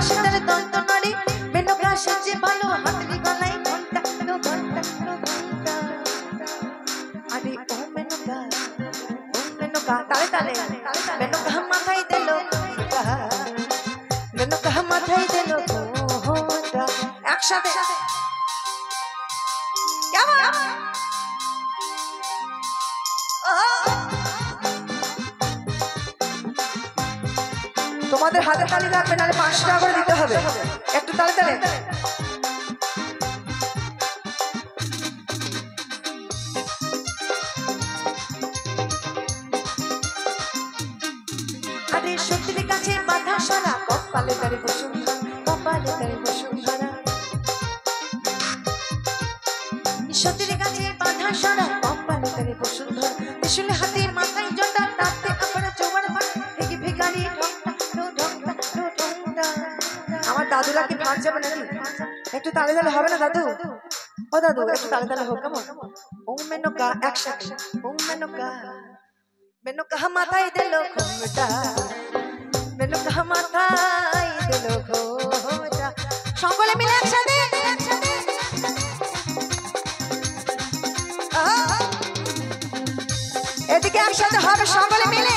সেটারে দন্ত নারী মেনকা সেজে ভালো হাতড়ি গলায় ঘন্টা তো ঘন্টা তো ঘন্টা আরে ও মেনকা তালে তালে মেনকা মাথায় দিল মেনকা মাথায় দিল ঘোমটা একসাথে কেমন তোমাদের হাতে তালি লাগবে নাহলে 5 টাকা করে দিতে হবে একটু তালে তালে আরে সত্যির কাছে বাধা সারা কপালে তারে বসুন্ধরা কপালে তারে বসুন্ধরা সত্যির কাছে বাধা সারা কপালে তারে বসুন্ধরা ত্রিশূলে হাতে মাথায় জটা তাতে আমরা জোয়ার ভাগ ভেগে ভেগারি আমার দাদুরা কি ভাগ যাবে নাকি একটু তালে তালে হবে না দাদু ও দাদু একটু তালে তালে হোক কেমন ও মেনকা একসাথে ও মেনকা মেনকা মাথায় দিল ঘোমটা মেনকা মাথায় দিল ঘোমটা সকলে মিলে একসাথে এদিকে একসাথে হবে সকলে মিলে